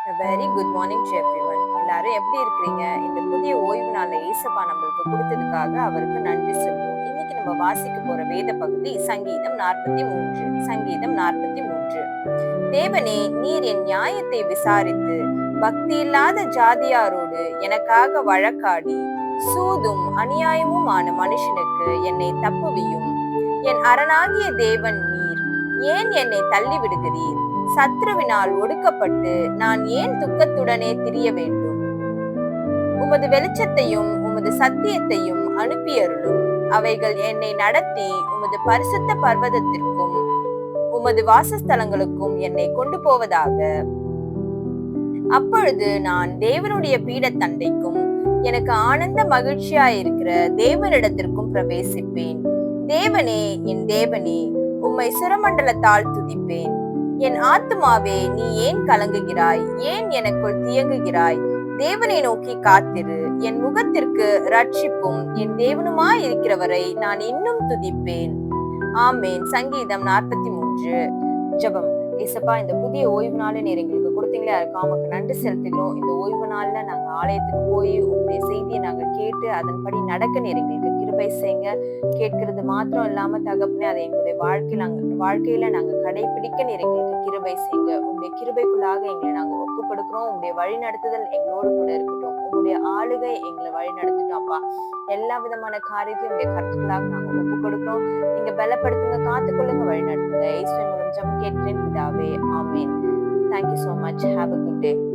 Very good morning to everyone. எல்லாரும் எப்படி இருக்கிறீங்க? இந்த புதிய ஓய்வு நாளை ஏசப்பா நம்மளுக்கு கொடுத்ததுக்காக அவருக்கு நன்றி சொல்வோம். இன்னைக்கு நம்ம வாசிக்க போற வேத பகுதி சங்கீதம் 43. சங்கீதம் 43. தேவனே, நீர் என் நியாயத்தை விசாரித்து பக்தி இல்லாத ஜாதியாரோடு எனக்காக வழக்காடி சூதும் அநியாயமுமான மனுஷனுக்கு என்னை தப்புவியும். என் அரணாகிய தேவன் நீர். ஏன் என்னை தள்ளி விடுகிறீர்? சத்ருவினால் ஒடுக்கப்பட்டு நான் ஏன் துக்கத்துடனே திரிய வேண்டும்? உமது வெளிச்சத்தையும் உமது சத்தியத்தையும் அனுப்பியருளும். அவைகள் என்னை நடத்தி உமது பரிசுத்த பர்வதத்திற்கும் உமது வாசஸ்தலங்களுக்கும் என்னை கொண்டு போவதாக. அப்பொழுது நான் தேவனுடைய பீடத்தண்டைக்கும் எனக்கு ஆனந்த மகிழ்ச்சியாயிருக்கிற தேவனிடத்திற்கும் பிரவேசிப்பேன். தேவனே, என் தேவனே, உம்மை சுரமண்டலத்தால் துதிப்பேன். என் ஆத்துமாவே, நீ ஏன் கலங்குகிறாய்? ஏன் எனக்குள் தியங்குகிறாய்? தேவனை நோக்கி காத்திரு. என் முகத்திற்கு ரட்சிப்பும் என் தேவனுமாய் இருக்கிறவரை நான் இன்னும் துதிப்பேன். ஆமேன். சங்கீதம் 43. ஜெபம். ஏசப்பா, இந்த புதிய ஓய்வு நாளை நீர் எங்களுக்கு கொடுத்தீங்களே, அதுக்கு அவங்களுக்கு நன்றி செலுத்துகிறோம். இந்த ஓய்வு நாள்ல நாங்க ஆலயத்துக்கு போய் உங்களுடைய செய்தியை நாங்க கேட்டு அதன்படி நடக்க நீர் எங்களுக்கு கிருபை செய்யுங்க. கேட்கறது மாத்திரம் இல்லாம தகப்பனே, அதை எங்களுடைய வாழ்க்கையில நாங்க கடைபிடிக்க நீர் எங்களுக்கு கிருபை செய்யுங்க. உங்களுடைய கிருபைக்குள்ளாக எங்களை நாங்க ஒப்பு கொடுக்கிறோம். உங்களுடைய வழி நடத்துதல் எங்களோடு கூட இருக்கட்டும். உங்களுடைய ஆளுகை எங்களை வழி நடத்தட்டும். அப்பா, எல்லா விதமான காரியத்தையும் உங்களுடைய கருத்துக்களாக நாங்க ஒப்பு கொடுக்கிறோம். நீங்க பலப்படுத்துங்க, காத்துக்கொள்ளுங்க, வழி நடத்துங்க. இயேசுவின் மூலம் ஜெபம் கேட்கிறேன் பிதாவே. ஆமென். Thank you so much. Have a good day.